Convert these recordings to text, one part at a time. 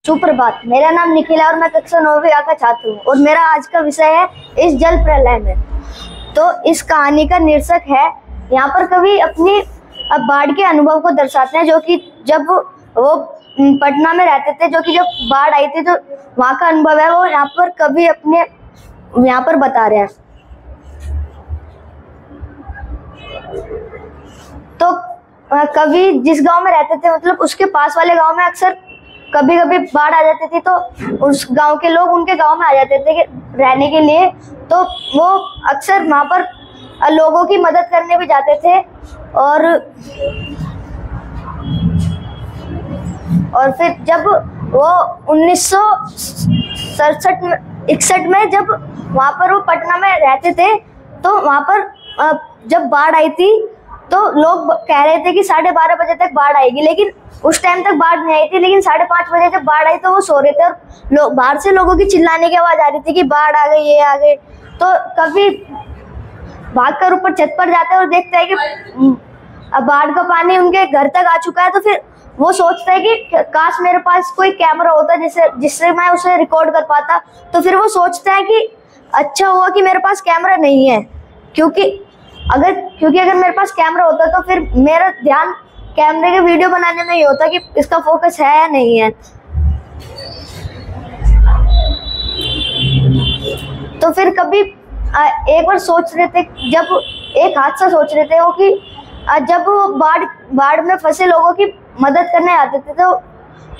सुप्रभात, मेरा नाम निखिल है और मैं कक्षा 9वीं A का छात्र हूँ और मेरा आज का विषय है इस जल प्रलय में। तो इस कहानी का शीर्षक है, यहाँ पर कवि अपनी बाढ़ के अनुभव को दर्शाते हैं, जो कि जब वो पटना में रहते थे, जो कि जब बाढ़ आई थी तो वहाँ का अनुभव है वो यहाँ पर कवि अपने यहाँ पर बता रहे हैं। तो कवि जिस गांव में रहते थे, मतलब उसके पास वाले गांव में अक्सर कभी कभी बाढ़ आ जाती थी, तो उस गांव के लोग उनके गांव में आ जाते थे रहने के लिए। तो वो अक्सर वहां पर लोगों की मदद करने भी जाते थे। और फिर जब वो 1961 में जब वहां पर वो पटना में रहते थे, तो वहां पर जब बाढ़ आई थी तो लोग कह रहे थे कि 12:30 बजे तक बाढ़ आएगी, लेकिन उस टाइम तक बाढ़ नहीं आई थी। लेकिन 5:30 बजे जब बाढ़ आई तो वो सो रहे थे और बाहर से लोगों की चिल्लाने की आवाज आ रही थी कि बाढ़ आ गई, ये आ गई। तो कभी भागकर ऊपर छत पर जाता है और देखता है कि बाढ़ का पानी उनके घर तक आ चुका है। तो फिर वो सोचता है कि काश मेरे पास कोई कैमरा होता जिससे मैं उसे रिकॉर्ड कर पाता। तो फिर वो सोचता है कि अच्छा हुआ कि मेरे पास कैमरा नहीं है, क्योंकि अगर मेरे पास कैमरा होता तो फिर मेरा ध्यान कैमरे के वीडियो बनाने में ही होता कि इसका फोकस है या नहीं है। तो फिर कभी एक बार सोच रहे थे, जब एक हादसा सोच रहे थे वो कि जब वो बाढ़ में फंसे लोगों की मदद करने आते थे, तो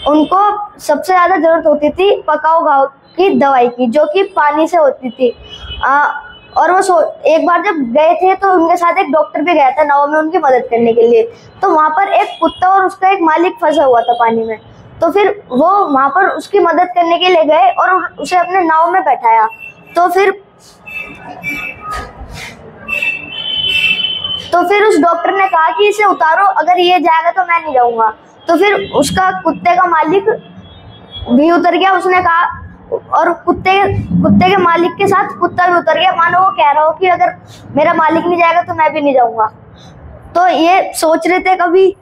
उनको सबसे ज्यादा जरूरत होती थी पकाओ घाव की दवाई की, जो कि पानी से होती थी। और वो एक बार जब गए थे तो उनके साथ एक डॉक्टर भी गया था नाव में उनकी मदद करने के लिए। तो वहां पर एक कुत्ता और उसका एक मालिक फंसा हुआ था पानी में। तो फिर वो वहां पर उसकी मदद करने के लिए गए और उसे अपने नाव में बैठाया। तो फिर उस डॉक्टर ने कहा कि इसे उतारो, अगर ये जाएगा तो मैं नहीं जाऊंगा। तो फिर उसका कुत्ते का मालिक भी उतर गया। उसने कहा, और कुत्ते के मालिक के साथ कुत्ता भी उतर गया, मानो वो कह रहा हो कि अगर मेरा मालिक नहीं जाएगा तो मैं भी नहीं जाऊंगा। तो ये सोच रहे थे कभी।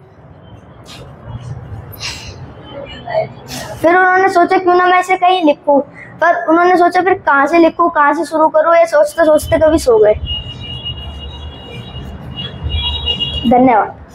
फिर उन्होंने सोचा क्यों ना मैं इसे कहीं लिखूं, पर उन्होंने सोचा फिर कहाँ से लिखूं, कहाँ से शुरू करूं, ये सोचते सोचते कभी सो गए। धन्यवाद।